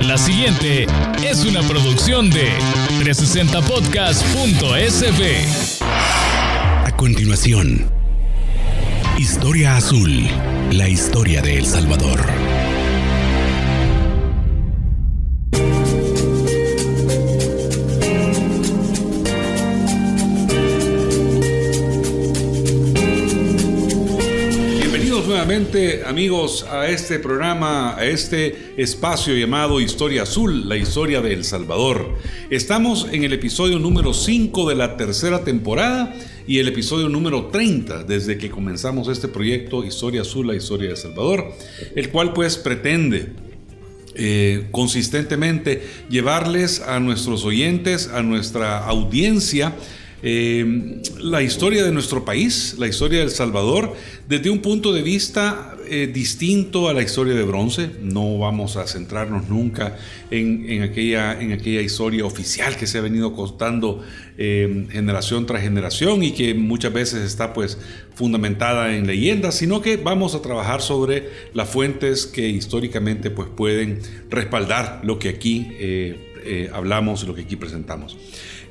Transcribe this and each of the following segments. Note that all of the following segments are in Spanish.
La siguiente es una producción de 360podcast.sb. A continuación, Historia Azul, la historia de El Salvador. Nuevamente, amigos, a este programa, a este espacio llamado Historia Azul, la historia de El Salvador. Estamos en el episodio número 5 de la tercera temporada y el episodio número 30 desde que comenzamos este proyecto Historia Azul, la historia de El Salvador, el cual pues pretende consistentemente llevarles a nuestros oyentes, a nuestra audiencia, la historia de nuestro país, la historia de El Salvador, desde un punto de vista distinto a la historia de bronce. No vamos a centrarnos nunca en aquella historia oficial que se ha venido contando generación tras generación y que muchas veces está pues fundamentada en leyendas, sino que vamos a trabajar sobre las fuentes que históricamente pues pueden respaldar lo que aquí hablamos y lo que aquí presentamos.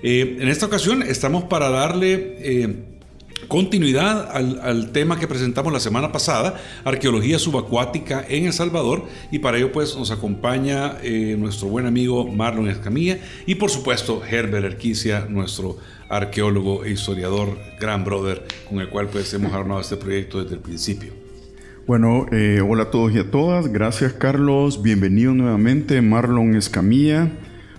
En esta ocasión estamos para darle continuidad al tema que presentamos la semana pasada, arqueología subacuática en El Salvador, y para ello pues nos acompaña nuestro buen amigo Marlon Escamilla y por supuesto Herbert Erquicia, nuestro arqueólogo e historiador, gran brother, con el cual pues hemos armado este proyecto desde el principio. Bueno, hola a todos y a todas, gracias Carlos, bienvenido nuevamente Marlon Escamilla,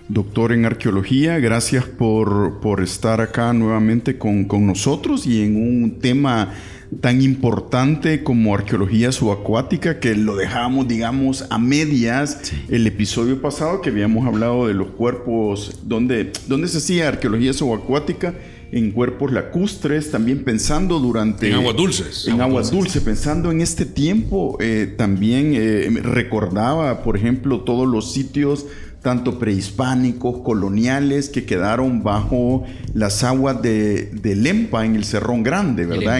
doctor en arqueología, gracias por estar acá nuevamente con nosotros y en un tema tan importante como arqueología subacuática, que lo dejamos, digamos, a medias. Sí. El episodio pasado que habíamos hablado de los cuerpos, donde se hacía arqueología subacuática, en cuerpos lacustres, también pensando durante... En aguas dulces. En aguas dulces, pensando en este tiempo, también recordaba, por ejemplo, todos los sitios tanto prehispánicos, coloniales, que quedaron bajo las aguas de Lempa en el Cerrón Grande, ¿verdad?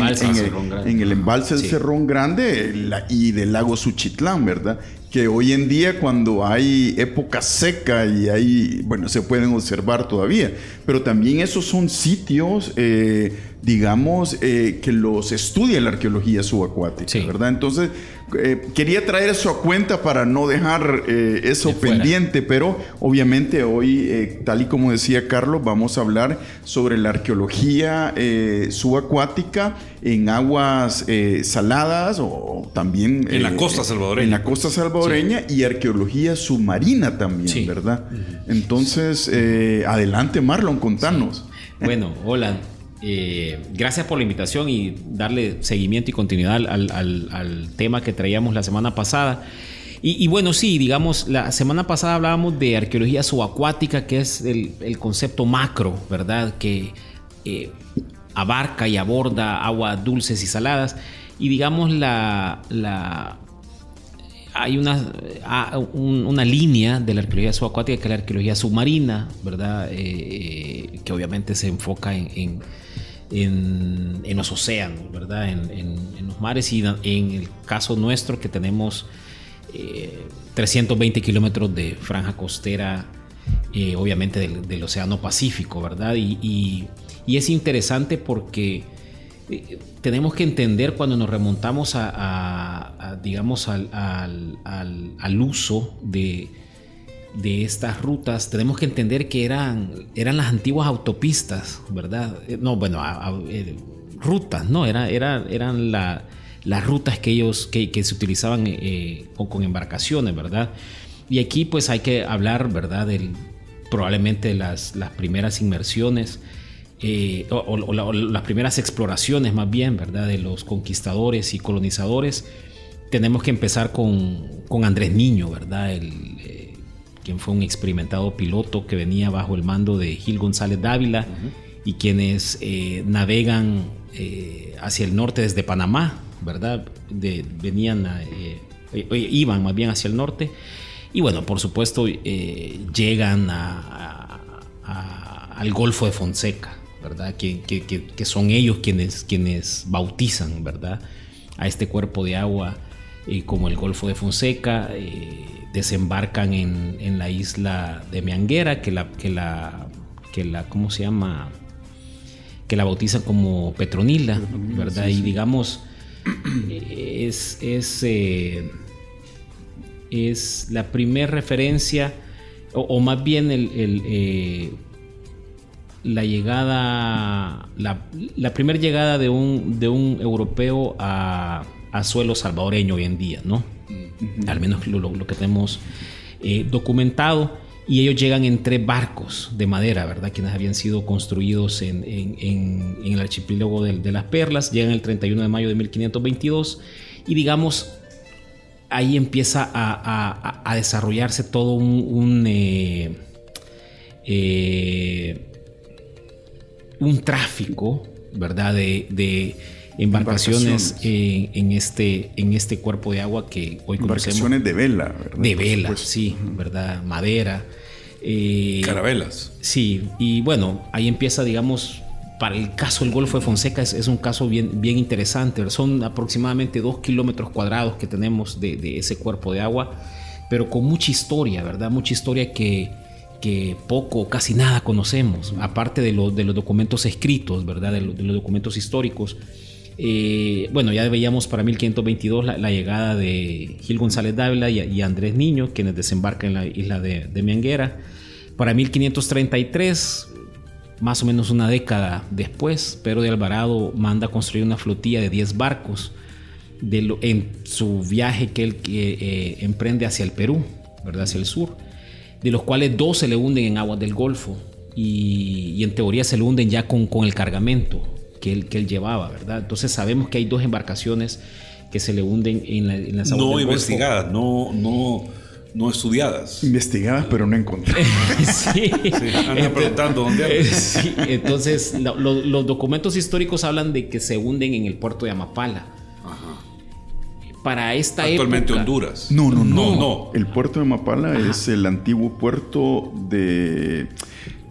En el embalse del Cerrón Grande y del lago Suchitlán, ¿verdad? Que hoy en día, cuando hay época seca y hay, bueno, se pueden observar todavía, pero también esos son sitios, digamos, que los estudia la arqueología subacuática, sí, ¿verdad? Entonces, quería traer eso a cuenta para no dejar eso pendiente, pero obviamente hoy, tal y como decía Carlos, vamos a hablar sobre la arqueología subacuática en aguas saladas o también... En la costa salvadoreña. En la costa salvadoreña, sí. Y arqueología submarina también, sí, ¿verdad? Entonces, adelante Marlon, contanos. Sí. Bueno, hola. Gracias por la invitación y darle seguimiento y continuidad al tema que traíamos la semana pasada. Y bueno, sí, digamos, la semana pasada hablábamos de arqueología subacuática, que es el concepto macro, ¿verdad? Que abarca y aborda aguas dulces y saladas. Y digamos, hay una línea de la arqueología subacuática, que es la arqueología submarina, ¿verdad? Que obviamente se enfoca en los océanos, ¿verdad? En los mares, y en el caso nuestro, que tenemos 320 kilómetros de franja costera, obviamente del Océano Pacífico, ¿verdad? Y es interesante porque tenemos que entender, cuando nos remontamos digamos, al uso de estas rutas, tenemos que entender que eran las antiguas autopistas, ¿verdad? No, bueno, rutas, ¿no? Eran las rutas que se utilizaban con embarcaciones, ¿verdad? Y aquí pues hay que hablar, ¿verdad? Probablemente las primeras inmersiones, o las primeras exploraciones, más bien, ¿verdad? De los conquistadores y colonizadores. Tenemos que empezar con Andrés Niño, ¿verdad? Quien fue un experimentado piloto que venía bajo el mando de Gil González Dávila, y quienes navegan hacia el norte desde Panamá, ¿verdad? Iban más bien hacia el norte, y bueno, por supuesto, llegan al Golfo de Fonseca, ¿verdad? Que son ellos quienes bautizan, ¿verdad?, a este cuerpo de agua como el Golfo de Fonseca, desembarcan en la isla de Mianguera, que la ¿cómo se llama? Que la bautizan como Petronila, ¿verdad? Sí, sí. Y digamos, es la primera referencia, o más bien la llegada, la primera llegada de un europeo a suelo salvadoreño hoy en día, ¿no? Al menos lo que tenemos documentado. Y ellos llegan en 3 barcos de madera, ¿verdad? Quienes habían sido construidos en el archipiélago de las Perlas. Llegan el 31 de mayo de 1522. Y digamos, ahí empieza a desarrollarse todo un tráfico, ¿verdad? De embarcaciones en este cuerpo de agua que hoy conocemos. Embarcaciones de vela, ¿verdad? De vela, sí, ¿verdad? Madera. Carabelas. Sí, y bueno, ahí empieza, digamos, para el caso del Golfo de Fonseca es un caso bien interesante. Son aproximadamente 2 kilómetros cuadrados que tenemos de ese cuerpo de agua, pero con mucha historia, ¿verdad? Mucha historia que poco o casi nada conocemos, aparte de los documentos escritos, ¿verdad? De los documentos históricos. Bueno, ya veíamos para 1522 la llegada de Gil González Dávila y Andrés Niño, quienes desembarcan en la isla de Mianguera. Para 1533, más o menos una década después, Pedro de Alvarado manda a construir una flotilla de 10 barcos en su viaje que él emprende hacia el Perú, ¿verdad? Hacia el sur, de los cuales 2 se le hunden en aguas del Golfo y en teoría se le hunden ya con el cargamento que él llevaba, ¿verdad? Entonces sabemos que hay 2 embarcaciones que se le hunden en las aguas del investigadas, Golfo. No estudiadas. Investigadas, pero no encontradas. Sí. Andan preguntando dónde andan. Sí, entonces los documentos históricos hablan de que se hunden en el puerto de Amapala. Ajá. Para esta Actualmente época, Honduras. No. El puerto de Amapala es el antiguo puerto de...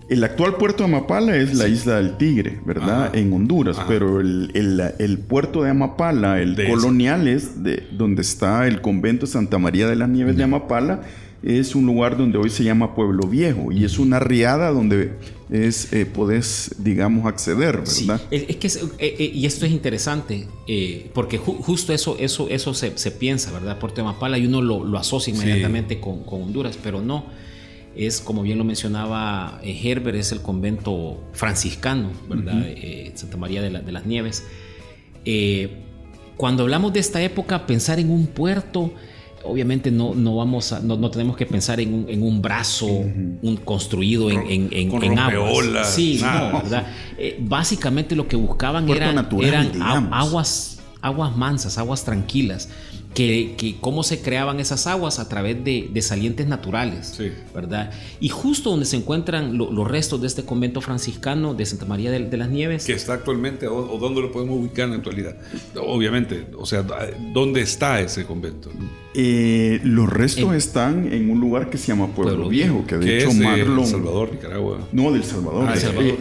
El actual puerto de Amapala es la isla del Tigre, ¿verdad? Ajá. En Honduras. Ajá. Pero el puerto de Amapala, el colonial, es donde está el convento Santa María de las Nieves de Amapala. Es un lugar donde hoy se llama Pueblo Viejo y es una riada donde podés, digamos, acceder, ¿verdad? Sí. Es que y esto es interesante porque justo eso se piensa, ¿verdad? Puerto de Amapala, y uno lo asocia inmediatamente con Honduras, pero no. Es, como bien lo mencionaba Herbert, es el convento franciscano, ¿verdad? Santa María de las Nieves. Cuando hablamos de esta época, pensar en un puerto, obviamente no tenemos que pensar en un brazo construido en aguas. Sí, no, ¿verdad? Básicamente lo que buscaban eran aguas mansas, aguas tranquilas. Que cómo se creaban esas aguas a través de salientes naturales, sí, ¿verdad? Y justo donde se encuentran los restos de este convento franciscano de Santa María de las Nieves. Que está actualmente, o dónde lo podemos ubicar en la actualidad. Obviamente, o sea, ¿dónde está ese convento? Los restos están en un lugar que se llama Pueblo Viejo, que de hecho Marlon... ¿El Salvador, Nicaragua? No, del Salvador.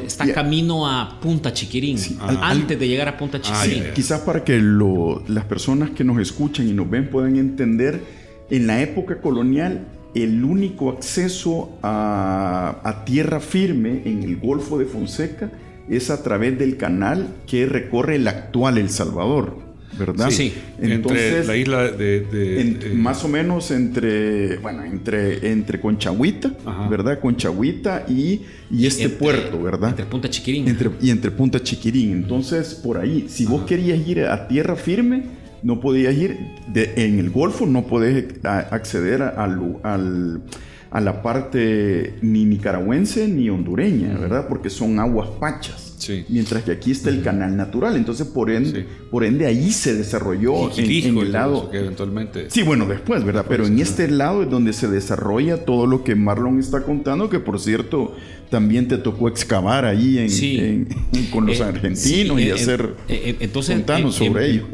Está camino a Punta Chiquirín, sí, antes de llegar a Punta Chiquirín. Quizás para que las personas que nos escuchan y nos ven puedan entender, en la época colonial el único acceso a tierra firme en el Golfo de Fonseca es a través del canal que recorre el actual El Salvador, ¿verdad? Sí. Entonces, entre la isla más o menos entre Conchahuita, ¿verdad? Conchahuita y este puerto, ¿verdad? Entre Punta Chiquirín. Entre Punta Chiquirín. Entonces, por ahí, si vos querías ir a tierra firme, no podías ir en el Golfo, no podés acceder a la parte ni nicaragüense ni hondureña, ¿verdad? Porque son aguas pachas. Sí. Mientras que aquí está el canal natural. Entonces, por ende ahí se desarrolló en el lado... Que eventualmente... Sí, bueno, después, ¿verdad? Pero en este lado es donde se desarrolla todo lo que Marlon está contando, que por cierto también te tocó excavar ahí con los argentinos y hacer... Entonces, contanos sobre ello.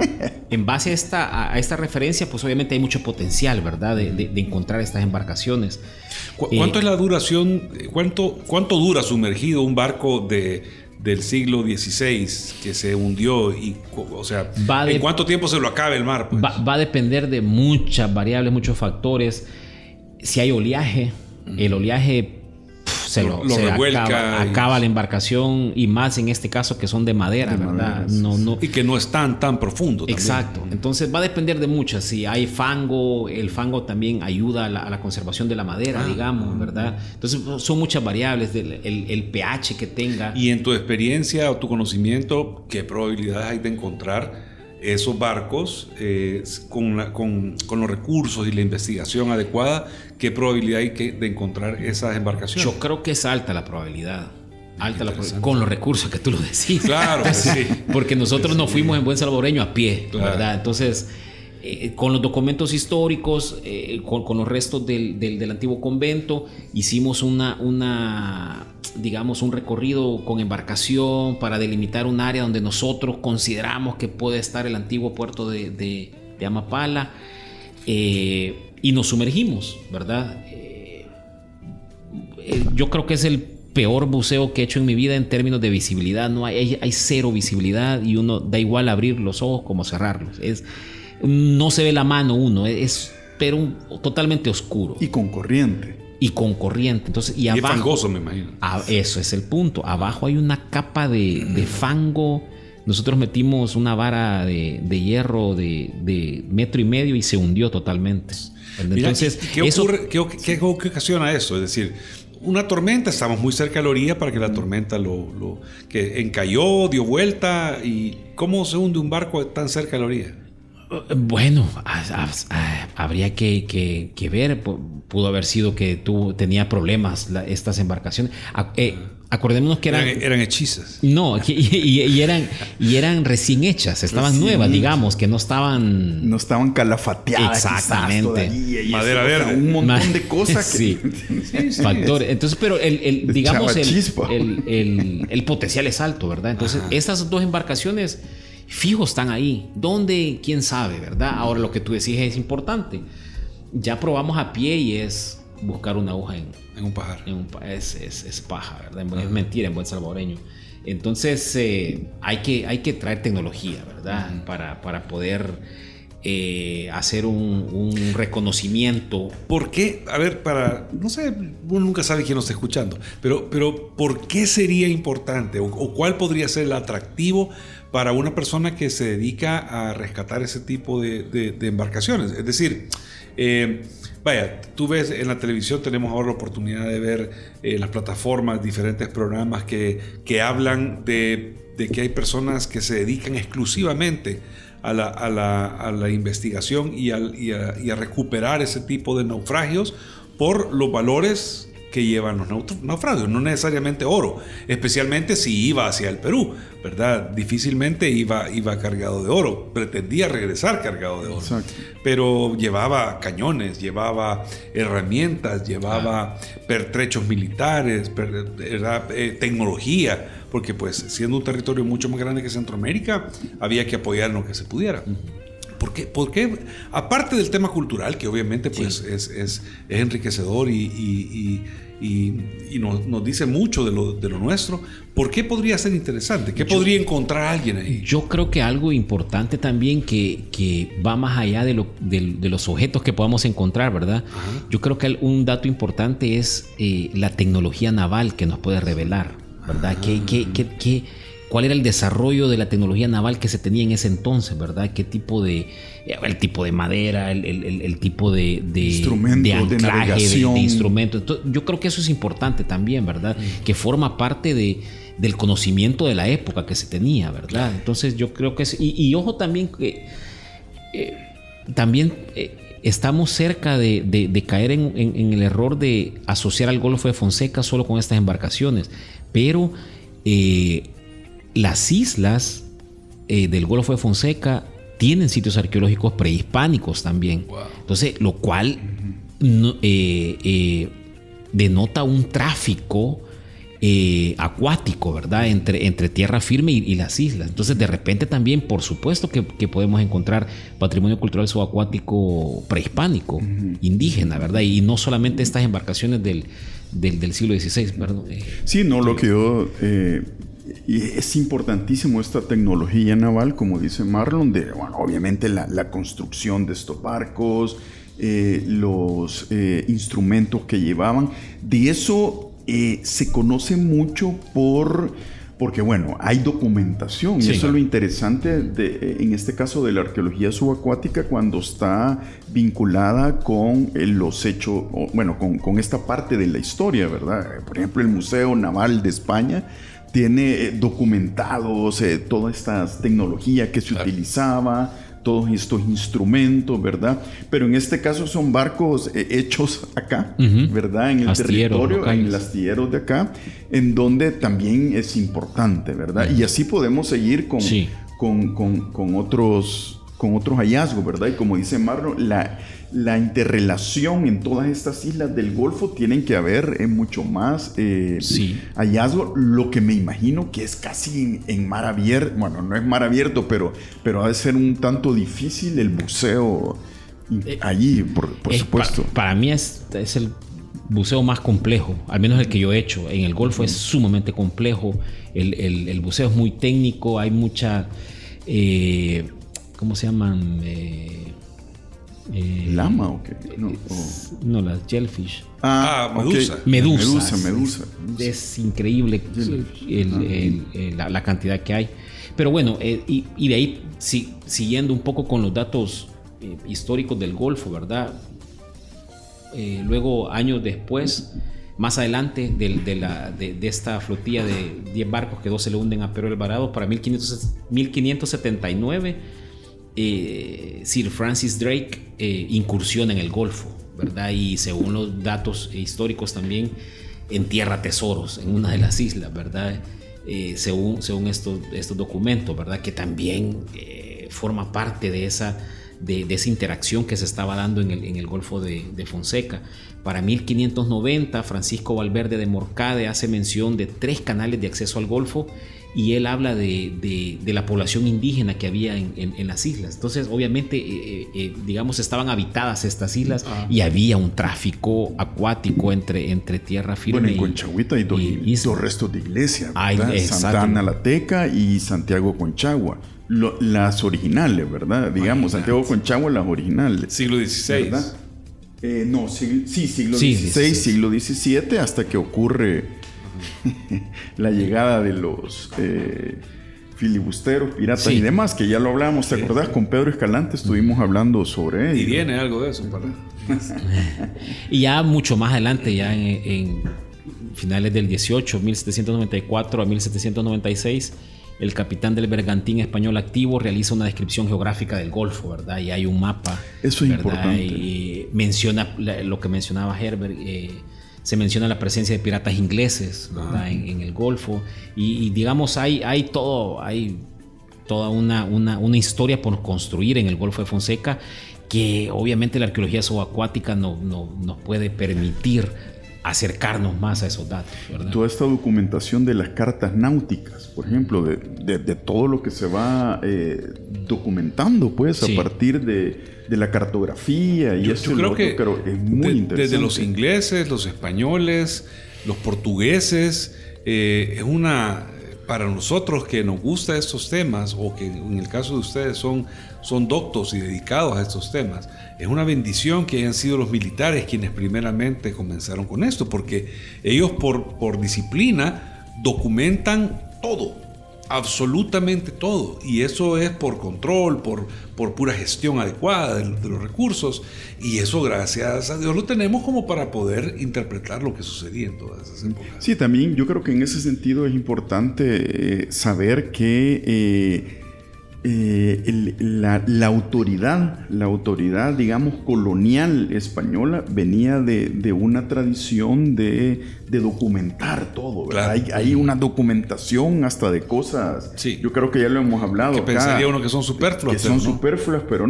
En base a esta referencia, pues obviamente hay mucho potencial, ¿verdad? De encontrar estas embarcaciones. ¿Cuánto es la duración? ¿Cuánto dura sumergido un barco de del siglo XVI que se hundió y, o sea, ¿en cuánto tiempo se lo acabe el mar? Pues? Va a depender de muchas variables, muchos factores. Si hay oleaje, el oleaje se revuelca, acaba la embarcación, y más en este caso que son de madera, ¿verdad? Y que no es tan profundo también. Exacto. Entonces va a depender de muchas. Si hay fango, el fango también ayuda a la conservación de la madera, digamos, ¿verdad? Entonces son muchas variables, el pH que tenga. Y en tu experiencia o tu conocimiento, ¿qué probabilidades hay de encontrar esos barcos con los recursos y la investigación adecuada? ¿Qué probabilidad hay de encontrar esas embarcaciones? Yo creo que es alta la probabilidad. Con los recursos que tú lo decís. Claro, sí. Porque nosotros nos fuimos en buen salvadoreño a pie, claro, ¿verdad? Entonces, con los documentos históricos, con los restos del antiguo convento, hicimos digamos, un recorrido con embarcación para delimitar un área donde nosotros consideramos que puede estar el antiguo puerto de Amapala, y nos sumergimos, ¿verdad? Yo creo que es el peor buceo que he hecho en mi vida en términos de visibilidad. No hay cero visibilidad, y uno da igual abrir los ojos como cerrarlos. No se ve la mano uno, pero totalmente oscuro. Y con corriente. Entonces, y abajo, es fangoso, me imagino. Eso es el punto. Abajo hay una capa de fango. Nosotros metimos una vara de hierro de 1.5 metros y se hundió totalmente. Entonces, Mira, ¿qué ocasiona eso? Es decir, una tormenta, estamos muy cerca de la orilla para que la tormenta que encalló, dio vuelta. ¿Y cómo se hunde un barco tan cerca de la orilla? Bueno, habría que ver. Pudo haber sido que tenía problemas estas embarcaciones. Acordémonos que eran hechizas. No, y eran recién hechas, estaban nuevas, digamos, que no estaban calafateadas. Exactamente. Madera verde. Un montón de cosas. Sí. Factores. Entonces, pero digamos, el potencial es alto, ¿verdad? Entonces, estas dos embarcaciones fijos están ahí. ¿Dónde? ¿Quién sabe, verdad? Ahora, lo que tú decís es importante. Ya probamos a pie y es buscar una aguja en un pajar. Es paja, ¿verdad? Es mentira en buen salvadoreño. Entonces hay que traer tecnología, ¿verdad? Para poder hacer un reconocimiento. ¿Por qué? A ver, no sé, uno nunca sabe quién nos está escuchando, pero ¿por qué sería importante o cuál podría ser el atractivo para una persona que se dedica a rescatar ese tipo de embarcaciones? Es decir, vaya, tú ves en la televisión, tenemos ahora la oportunidad de ver las plataformas, diferentes programas que hablan de que hay personas que se dedican exclusivamente a la investigación y a recuperar ese tipo de naufragios por los valores que llevan los naufragios, no necesariamente oro, especialmente si iba hacia el Perú, ¿verdad? Difícilmente iba cargado de oro, pretendía regresar cargado de oro. Exacto. Pero llevaba cañones, llevaba herramientas, llevaba pertrechos militares, tecnología, porque pues siendo un territorio mucho más grande que Centroamérica, había que apoyar en lo que se pudiera. ¿Por qué? Aparte del tema cultural, que obviamente pues, sí, es enriquecedor y nos dice mucho de lo nuestro, ¿por qué podría ser interesante? ¿Qué podría encontrar alguien ahí? Yo creo que algo importante también que va más allá de los objetos que podamos encontrar, ¿verdad? Ajá. Yo creo que un dato importante es la tecnología naval que nos puede revelar, ¿verdad? ¿Cuál era el desarrollo de la tecnología naval que se tenía en ese entonces, verdad? ¿Qué tipo el tipo de madera, el tipo de instrumento, de anclaje, de instrumento? Entonces, yo creo que eso es importante también, ¿verdad? Que forma parte del conocimiento de la época que se tenía, ¿verdad? Entonces yo creo que y ojo también que estamos cerca de caer en el error de asociar al Golfo de Fonseca solo con estas embarcaciones, pero las islas del Golfo de Fonseca tienen sitios arqueológicos prehispánicos también. Wow. Entonces, lo cual denota un tráfico acuático, ¿verdad? Entre tierra firme y las islas. Entonces, de repente también, por supuesto que podemos encontrar patrimonio cultural subacuático prehispánico, indígena, ¿verdad? Y no solamente estas embarcaciones del siglo XVI, perdón. Sí, no, lo que yo es importantísimo esta tecnología naval, como dice Marlon, obviamente la construcción de estos barcos, los instrumentos que llevaban. De eso se conoce mucho porque hay documentación. Sí. Y eso es lo interesante en este caso de la arqueología subacuática, cuando está vinculada con los hechos, con esta parte de la historia, ¿verdad? Por ejemplo, el Museo Naval de España tiene documentados toda esta tecnología que se utilizaba, todos estos instrumentos, ¿verdad? Pero en este caso son barcos hechos acá, ¿verdad? En el territorio, locales, en el astillero de acá, en donde también es importante, ¿verdad? Y así podemos seguir con otros hallazgos, ¿verdad? Y como dice Marlon, la interrelación en todas estas islas del Golfo tienen que haber mucho más hallazgos, lo que me imagino que es casi en mar abierto. Bueno, no es mar abierto, pero ha de ser un tanto difícil el buceo allí, por supuesto. Para mí es el buceo más complejo, al menos el que yo he hecho. En el Golfo es sumamente complejo, el buceo es muy técnico, hay mucha... ¿cómo se llaman? ¿Lama o qué? No, las jellyfish. Medusa. Okay. Medusa. Es increíble la cantidad que hay. Pero bueno, y de ahí, siguiendo un poco con los datos históricos del Golfo, ¿verdad? Luego, años después, más adelante de esta flotilla de 10 barcos que 2 se le hunden a Pedro Alvarado, para 1579, Sir Francis Drake incursiona en el Golfo, ¿verdad? Y según los datos históricos también entierra tesoros en una de las islas, ¿verdad? Según estos documentos, ¿verdad? Que también forma parte de esa interacción que se estaba dando en el Golfo de Fonseca. Para 1590, Francisco Valverde de Morcade hace mención de 3 canales de acceso al Golfo, y él habla de la población indígena que había en las islas. Entonces, obviamente, digamos, estaban habitadas estas islas y había un tráfico acuático entre tierra firme. Bueno, en Conchagüita hay dos restos de iglesia, Santa Ana la Teca y Santiago Conchagua. Las originales, ¿verdad? Digamos, Santiago Conchagua, las originales. Siglo XVI. ¿Verdad? Siglo XVI, siglo XVII, hasta que ocurre la llegada de los filibusteros, piratas y demás, que ya lo hablábamos, ¿te acordás? Con Pedro Escalante estuvimos hablando sobre ello. Y viene algo de eso, Y ya mucho más adelante, ya en finales del 18, 1794 a 1796, el capitán del bergantín español activo realiza una descripción geográfica del Golfo, ¿verdad? Y hay un mapa. Eso es importante. Y menciona lo que mencionaba Herbert. Se menciona la presencia de piratas ingleses, ¿verdad? En el Golfo. Y digamos, hay toda una historia por construir en el Golfo de Fonseca, que obviamente la arqueología subacuática nos puede permitir acercarnos más a esos datos, ¿verdad? Toda esta documentación de las cartas náuticas, por ejemplo, de todo lo que se va documentando, pues, a partir de la cartografía y yo creo que es muy interesante. Desde los ingleses, los españoles, los portugueses, para nosotros que nos gustan estos temas, o que en el caso de ustedes son doctos y dedicados a estos temas, es una bendición que hayan sido los militares quienes primeramente comenzaron con esto, porque ellos por disciplina documentan todo, absolutamente todo, y eso es por control, por pura gestión adecuada de los recursos, y eso, gracias a Dios, lo tenemos como para poder interpretar lo que sucedía en todas esas épocas. Sí, también yo creo que en ese sentido es importante saber que la autoridad, digamos, colonial española venía de una tradición de documentar todo, ¿verdad? Claro. Hay una documentación hasta de cosas, yo creo que ya lo hemos hablado que pensaría uno que son superfluas, pero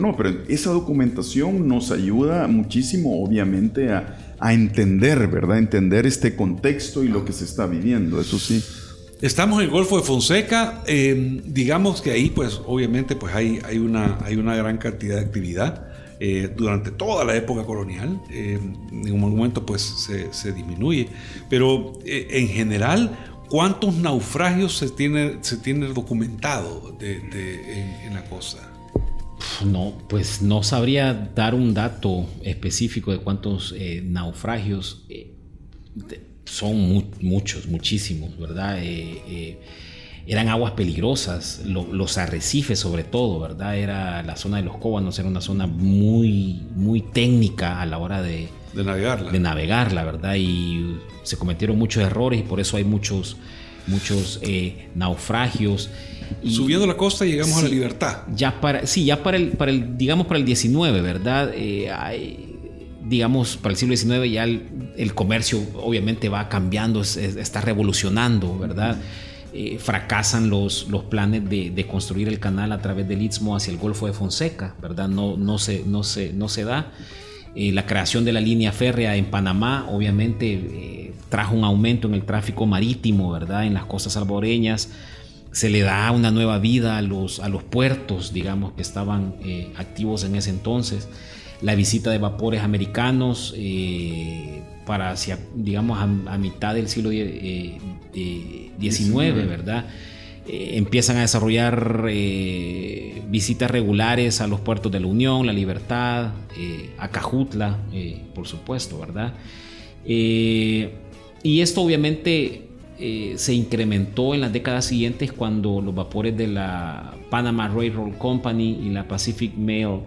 esa documentación nos ayuda muchísimo, obviamente, a entender, ¿verdad? Entender este contexto y lo que se está viviendo, eso sí. Estamos en el Golfo de Fonseca, digamos que ahí pues obviamente pues hay una gran cantidad de actividad durante toda la época colonial. En un momento pues se disminuye, pero en general ¿cuántos naufragios se tiene documentado en la costa? No, pues no sabría dar un dato específico de cuántos naufragios. Son muchos, muchísimos, ¿verdad? Eran aguas peligrosas, los arrecifes sobre todo, ¿verdad? Era la zona de los Cóbanos, era una zona muy, muy técnica a la hora de navegarla, ¿verdad? Y se cometieron muchos errores y por eso hay muchos naufragios. Y subiendo la costa llegamos a la Libertad. Ya para el 19, ¿verdad? Digamos, para el siglo XIX ya el comercio obviamente va cambiando, está revolucionando, ¿verdad? Fracasan los planes de construir el canal a través del Istmo hacia el Golfo de Fonseca, ¿verdad? No se da. La creación de la línea férrea en Panamá obviamente trajo un aumento en el tráfico marítimo, ¿verdad? En las costas salvadoreñas se le da una nueva vida a los puertos, digamos, que estaban activos en ese entonces. La visita de vapores americanos para hacia, digamos, a mitad del siglo XIX, ¿verdad? Empiezan a desarrollar visitas regulares a los puertos de la Unión, La Libertad, Acajutla, por supuesto, ¿verdad? Y esto obviamente se incrementó en las décadas siguientes cuando los vapores de la Panama Railroad Company y la Pacific Mail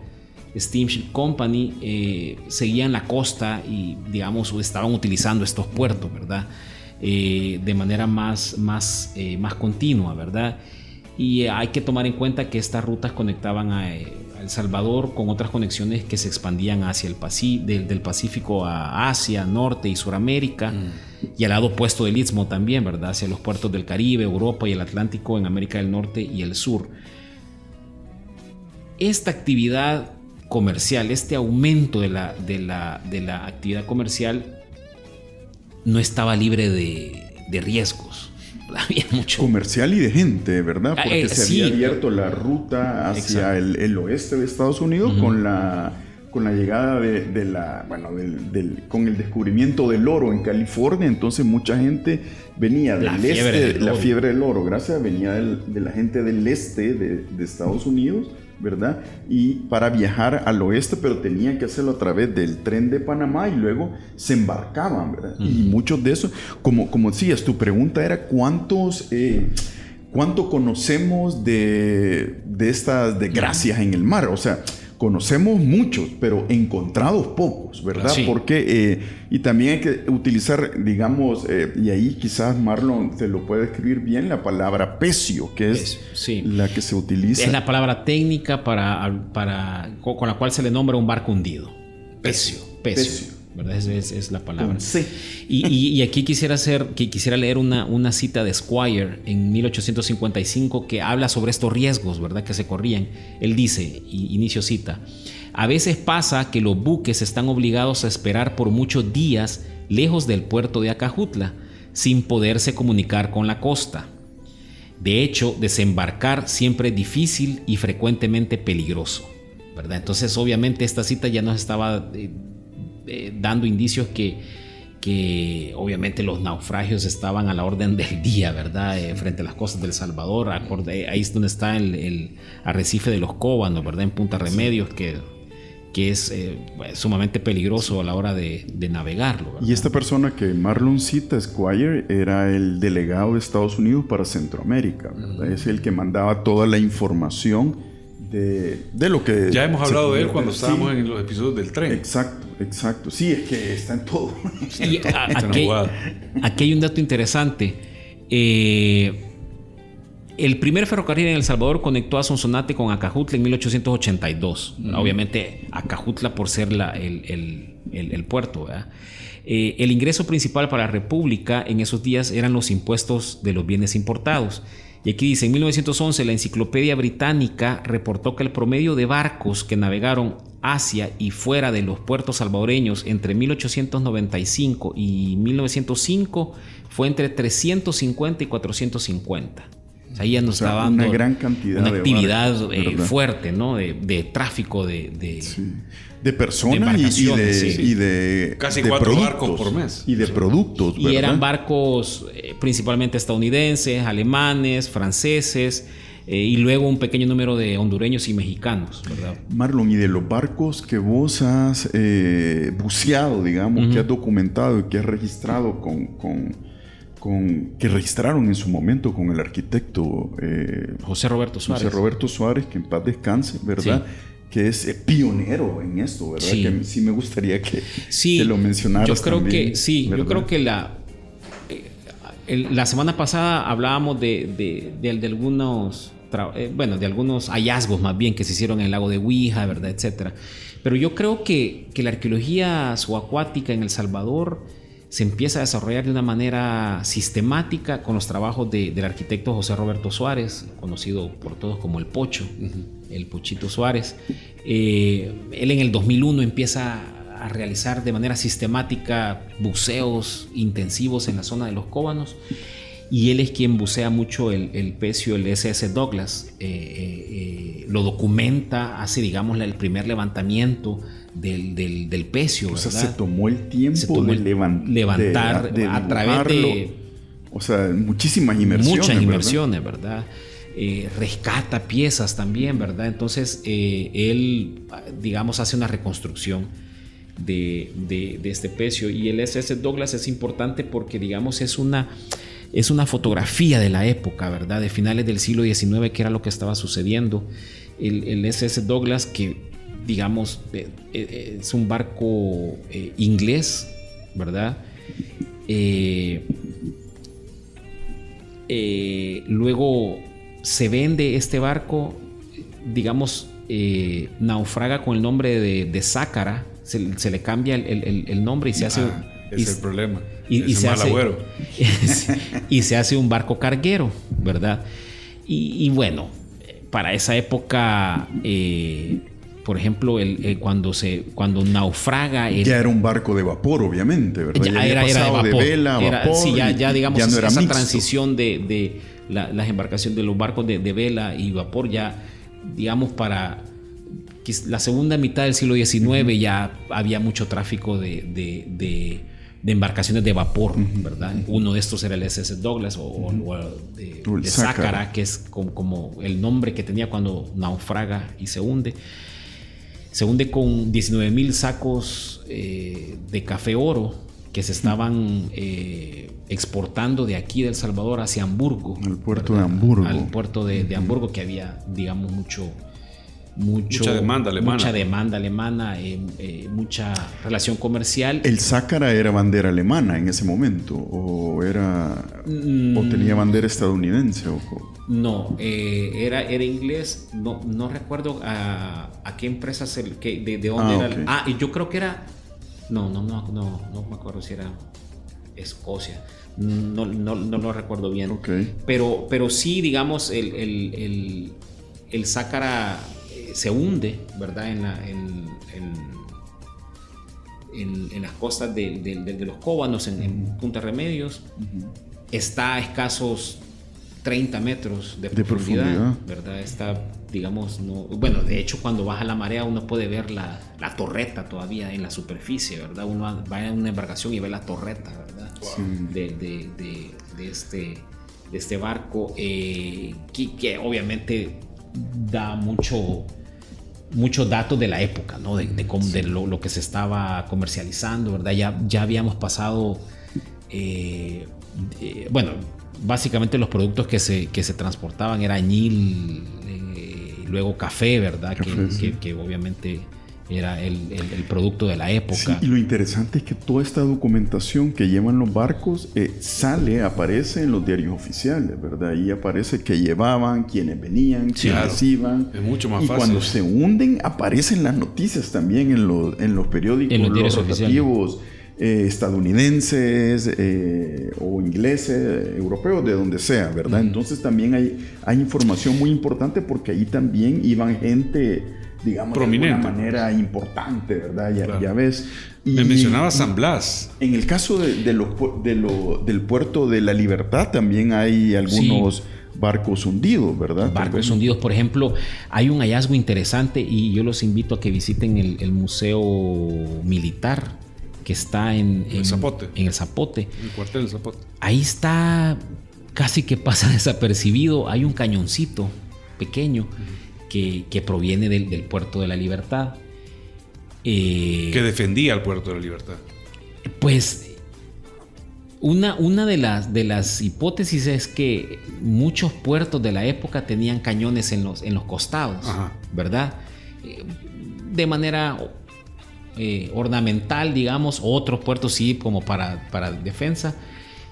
Steamship Company seguían la costa y, digamos, estaban utilizando estos puertos, ¿verdad? De manera más continua, ¿verdad? Y hay que tomar en cuenta que estas rutas conectaban a El Salvador con otras conexiones que se expandían hacia del Pacífico a Asia, Norte y Suramérica, y al lado opuesto del Istmo también, ¿verdad? Hacia los puertos del Caribe, Europa y el Atlántico en América del Norte y el Sur. Esta actividad comercial, este aumento de la actividad comercial no estaba libre de riesgos. Había mucho comercial y de gente, ¿verdad? Porque se había sí, abierto la ruta hacia el oeste de Estados Unidos con la llegada con el descubrimiento del oro en California. Entonces mucha gente venía del este, la fiebre del oro, venía de la gente del este de Estados Unidos, ¿verdad? Y para viajar al oeste, pero tenían que hacerlo a través del tren de Panamá y luego se embarcaban, ¿verdad? Y muchos de esos, como decías, tu pregunta era ¿cuánto conocemos de estas desgracias en el mar? O sea, conocemos muchos, pero encontrados pocos, ¿verdad? Sí. Porque, y también hay que utilizar, digamos, y ahí quizás Marlon te lo puede escribir bien, la palabra pecio, que es la que se utiliza. Es la palabra técnica con la cual se le nombra un barco hundido. Pecio. ¿Verdad? Es la palabra. Sí. Y aquí quisiera leer una cita de Squire en 1855 que habla sobre estos riesgos, ¿verdad?, que se corrían. Él dice, inicio cita: a veces pasa que los buques están obligados a esperar por muchos días lejos del puerto de Acajutla, sin poderse comunicar con la costa. De hecho, desembarcar siempre es difícil y frecuentemente peligroso, ¿verdad? Entonces, obviamente, esta cita ya nos estaba dando indicios que obviamente los naufragios estaban a la orden del día, ¿verdad? Frente a las costas del Salvador. Ahí es donde está el arrecife de los Cóbanos, ¿verdad? En Punta Remedios, que es sumamente peligroso a la hora de navegarlo, ¿verdad? Y esta persona que Marlon cita, Squire, era el delegado de Estados Unidos para Centroamérica, ¿verdad? Es el que mandaba toda la información de lo que... Ya hemos hablado de él cuando estábamos en los episodios del tren. Exacto. Sí, es que está en todo. Y aquí hay un dato interesante. El primer ferrocarril en El Salvador conectó a Sonsonate con Acajutla en 1882. Obviamente Acajutla por ser el puerto, ¿verdad? El ingreso principal para la República en esos días eran los impuestos de los bienes importados. Y aquí dice, en 1911 la Enciclopedia Británica reportó que el promedio de barcos que navegaron hacia y fuera de los puertos salvadoreños entre 1895 y 1905 fue entre 350 y 450. O sea, ahí ya nos está dando una gran cantidad una de actividad barcos, fuerte, ¿no? De tráfico, sí. De personas y de casi de 4 productos, barcos por mes. Y de productos, ¿verdad? Y eran barcos principalmente estadounidenses, alemanes, franceses, y luego un pequeño número de hondureños y mexicanos, ¿verdad? Marlon, y de los barcos que vos has buceado, digamos, que has documentado y que has registrado que registraron en su momento con el arquitecto José Roberto Suárez, que en paz descanse, ¿verdad? Sí. Que es pionero en esto, ¿verdad? Sí. Que sí me gustaría que lo mencionaras. Yo creo también, que sí, ¿verdad? Yo creo que la semana pasada hablábamos de algunos hallazgos más bien que se hicieron en el lago de Huija, ¿verdad? Etcétera. Pero yo creo que la arqueología subacuática en El Salvador se empieza a desarrollar de una manera sistemática con los trabajos del arquitecto José Roberto Suárez, conocido por todos como el Pocho, el Pochito Suárez. Él en el 2001 empieza a realizar de manera sistemática buceos intensivos en la zona de los Cóbanos, y él es quien bucea mucho el pecio, el SS Douglas. Lo documenta, hace, digamos, el primer levantamiento del pecio, ¿verdad? O sea, se tomó el tiempo de levantar a través de... O sea, muchísimas inmersiones, ¿verdad? Rescata piezas también, ¿verdad? Entonces, él, digamos, hace una reconstrucción de este pecio. Y el SS Douglas es importante porque, digamos, es una fotografía de la época, ¿verdad? De finales del siglo XIX, que era lo que estaba sucediendo. El SS Douglas, que, digamos, es un barco inglés, ¿verdad? Luego se vende este barco, digamos, naufraga con el nombre de Sácara, se le cambia el nombre y se hace... Es el problema. Y se hace un barco carguero, ¿verdad? Y bueno, para esa época, por ejemplo, cuando naufraga... ya era un barco de vapor, obviamente, ¿verdad? Ya era de vapor. De vela a vapor. Sí, ya digamos, ya no era esa mixto. transición de las embarcaciones de los barcos de vela y vapor, ya, digamos, para la segunda mitad del siglo XIX ya había mucho tráfico de embarcaciones de vapor, ¿verdad? Uno de estos era el SS Douglas o de Sácara, que es como el nombre que tenía cuando naufraga y se hunde. Se hunde con 19,000 sacos de café oro que se estaban exportando de aquí de El Salvador hacia Hamburgo. Al puerto, ¿verdad? De Hamburgo. Al puerto de Hamburgo, que había, digamos, mucha demanda alemana, mucha relación comercial. ¿El Sácara era bandera alemana en ese momento? ¿O tenía bandera estadounidense? No, era inglés. No recuerdo a qué empresa de dónde era. Okay. Y yo creo que era... No me acuerdo si era Escocia. No lo recuerdo bien. Okay. Pero sí, digamos, el Sácara se hunde, ¿verdad? En las costas de los Cóbanos, en Punta Remedios. Está a escasos 30 metros de profundidad, ¿verdad? Está, digamos, de hecho, cuando baja la marea uno puede ver la torreta todavía en la superficie, ¿verdad? Uno va en una embarcación y ve la torreta, ¿verdad? Wow. De este barco, que obviamente da muchos datos de la época, ¿no? De lo que se estaba comercializando, ¿verdad? Ya habíamos pasado, básicamente los productos que se transportaban era añil, luego café, ¿verdad? Que obviamente era el producto de la época. Sí, y lo interesante es que toda esta documentación que llevan los barcos aparece en los diarios oficiales, ¿verdad? Ahí aparece que llevaban, quiénes venían, quiénes iban. Es mucho más fácil. Y cuando se hunden, aparecen las noticias también en los periódicos, en los diarios rotativos estadounidenses o ingleses, europeos, de donde sea, ¿verdad? Entonces también hay información muy importante, porque ahí también iban gente digamos, prominente, de alguna manera importante, ¿verdad? Claro. Ya ves. Me mencionaba San Blas. En el caso del puerto de la Libertad también hay algunos barcos hundidos, ¿verdad? Barcos hundidos, por ejemplo, hay un hallazgo interesante y yo los invito a que visiten el Museo Militar que está en el Zapote. En el Zapote. El cuartel del Zapote. Ahí está, casi que pasa desapercibido, hay un cañoncito pequeño que proviene del Puerto de la Libertad. Que defendía el Puerto de la Libertad. Pues una de las hipótesis es que muchos puertos de la época tenían cañones en los costados, ajá, ¿verdad? De manera ornamental, digamos. Otros puertos sí, como para defensa.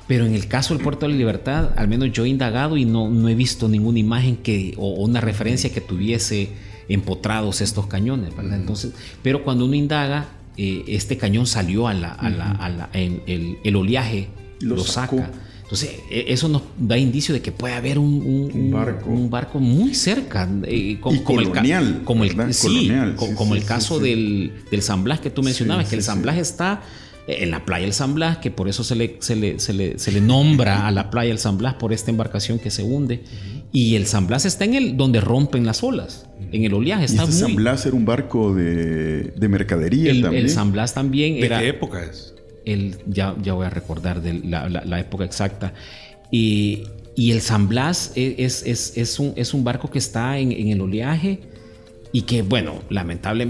Pero en el caso del Puerto de la Libertad, al menos yo he indagado y no he visto ninguna imagen o una referencia que tuviese empotrados estos cañones, ¿verdad? Entonces, pero cuando uno indaga, este cañón salió el oleaje lo saca. Entonces, eso nos da indicio de que puede haber un barco muy cerca, como el caso del San Blas que tú mencionabas, que el San Blas está en la playa del San Blas, que por eso se le nombra a la playa del San Blas por esta embarcación que se hunde. Y el San Blas está en donde rompen las olas, en el oleaje. Está San Blas era un barco de mercadería también. El San Blas también era... ¿De qué época es? Ya voy a recordar de la época exacta. Y el San Blas es un barco que está en el oleaje y que, bueno,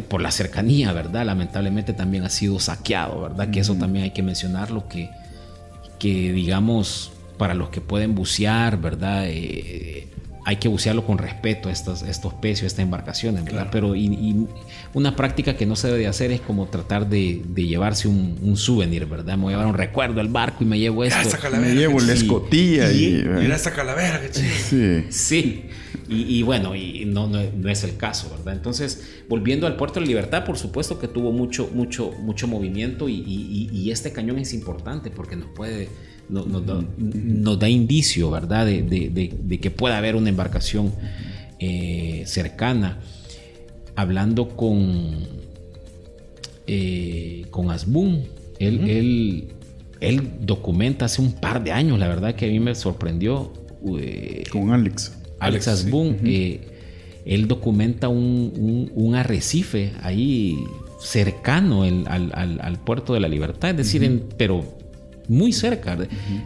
por la cercanía, ¿verdad? Lamentablemente también ha sido saqueado, ¿verdad? Que eso también hay que mencionarlo, que digamos, para los que pueden bucear, ¿verdad? Hay que bucearlo con respeto a estos pecios, estas embarcaciones, ¿verdad? Claro. Pero y una práctica que no se debe de hacer es como tratar de llevarse un souvenir, ¿verdad? Me voy a llevar un recuerdo del barco y me llevo esto. Me llevo la escotilla mira esta calavera que tiene. Sí. Y bueno, y no es el caso, ¿verdad? Entonces, volviendo al Puerto de la Libertad, por supuesto que tuvo mucho movimiento y este cañón es importante porque nos da indicio, ¿verdad? De que pueda haber una embarcación cercana. Hablando con Asbun, él documenta hace un par de años, la verdad que a mí me sorprendió. Con Alex Asbun, él documenta un arrecife ahí cercano al Puerto de la Libertad, es decir, pero muy cerca,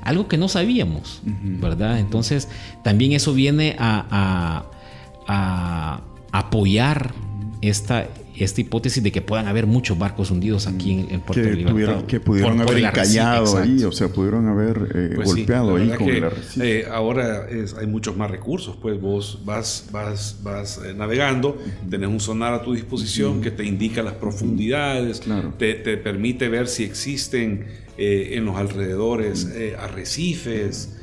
algo que no sabíamos, ¿verdad? Entonces, también eso viene a apoyar esta hipótesis de que puedan haber muchos barcos hundidos aquí en el Puerto de la Libertad. Que pudieron haber encallado ahí, o sea, pudieron haber golpeado ahí con el arrecife. Ahora hay muchos más recursos, pues vos vas navegando, tenés un sonar a tu disposición que te indica las profundidades, te permite ver si existen en los alrededores arrecifes,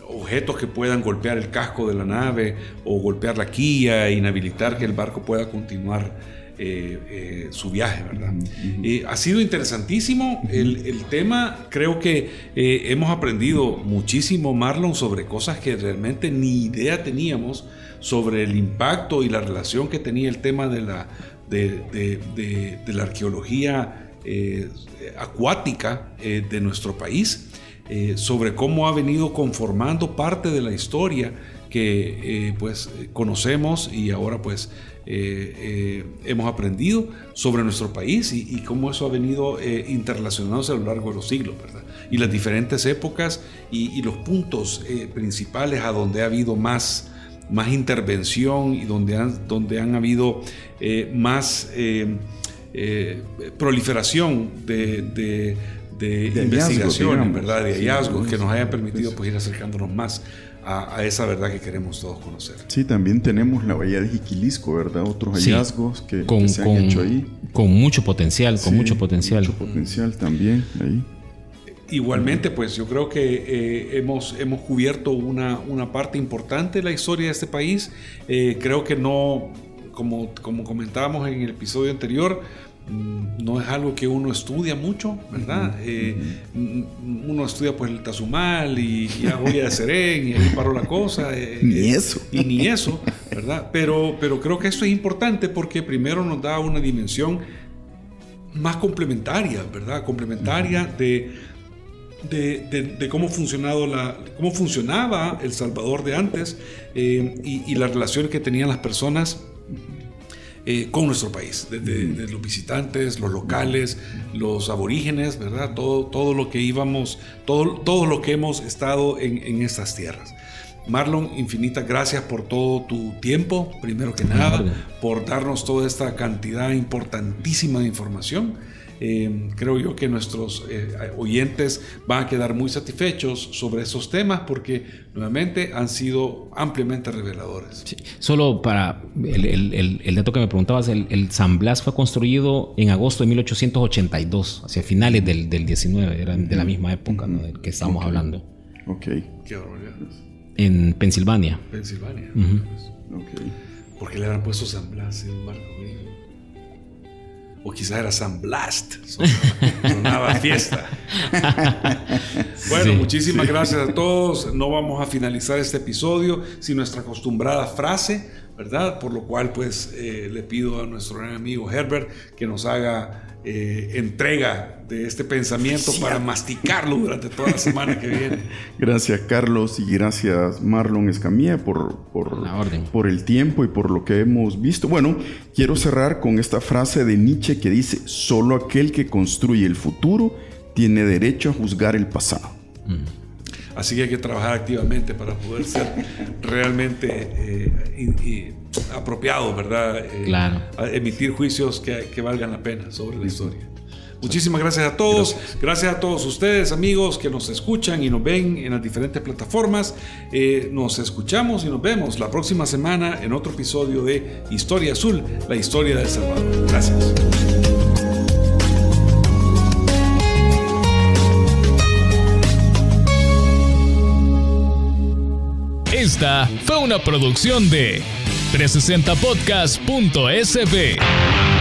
objetos que puedan golpear el casco de la nave o golpear la quilla e inhabilitar que el barco pueda continuar su viaje, ¿verdad? Ha sido interesantísimo el tema. Creo que hemos aprendido muchísimo, Marlon, sobre cosas que realmente ni idea teníamos sobre el impacto y la relación que tenía el tema de la arqueología acuática de nuestro país. Sobre cómo ha venido conformando parte de la historia que pues conocemos y ahora pues hemos aprendido sobre nuestro país y cómo eso ha venido interrelacionándose a lo largo de los siglos, ¿verdad? Y las diferentes épocas y los puntos principales a donde ha habido más intervención y donde han habido más proliferación de investigación, ¿verdad? De hallazgos que nos hayan permitido pues ir acercándonos más a esa verdad que queremos todos conocer. Sí, también tenemos la bahía de Jiquilisco, ¿verdad? Otros hallazgos que se han hecho ahí. Con mucho potencial, Mucho potencial también ahí. Igualmente, pues yo creo que hemos cubierto una parte importante de la historia de este país. Creo que no, como comentábamos en el episodio anterior, no es algo que uno estudia mucho, ¿verdad? Uno estudia pues el Tazumal y la Joya de Serén y ahí paró la cosa. Ni eso. Y ni eso, ¿verdad? ¿verdad? Pero creo que esto es importante porque primero nos da una dimensión más complementaria, ¿verdad? Complementaria de cómo funcionaba El Salvador de antes y la relación que tenían las personas con nuestro país, de los visitantes, los locales, los aborígenes, ¿verdad? Todo lo que íbamos, todo lo que hemos estado en estas tierras. Marlon, infinitas gracias por todo tu tiempo, primero que nada, por darnos toda esta cantidad importantísima de información. Creo yo que nuestros oyentes van a quedar muy satisfechos sobre esos temas porque nuevamente han sido ampliamente reveladores. Sí. Solo para el dato que me preguntabas, el San Blas fue construido en agosto de 1882, hacia finales del 19, era de la misma época, ¿no? Del que estamos hablando. Ok. Qué barbaridad. En Pensilvania. Pensilvania. Okay. ¿Por qué le habrán puesto San Blas en barco griego? O quizás era San Blast. Sonaba fiesta. Bueno, sí, muchísimas gracias a todos. No vamos a finalizar este episodio sin nuestra acostumbrada frase, ¿verdad? Por lo cual, pues, le pido a nuestro gran amigo Herbert que nos haga entrega de este pensamiento para masticarlo durante toda la semana que viene. Gracias, Carlos, y gracias, Marlon Escamilla, por el tiempo y por lo que hemos visto. Bueno, quiero cerrar con esta frase de Nietzsche que dice: solo aquel que construye el futuro tiene derecho a juzgar el pasado. Así que hay que trabajar activamente para poder ser realmente apropiados, ¿verdad? Claro. A emitir juicios que valgan la pena sobre la historia. Muchísimas gracias a todos. Gracias a todos ustedes, amigos, que nos escuchan y nos ven en las diferentes plataformas. Nos escuchamos y nos vemos la próxima semana en otro episodio de Historia Azul, la historia de El Salvador. Gracias. Esta fue una producción de 360podcast.sb.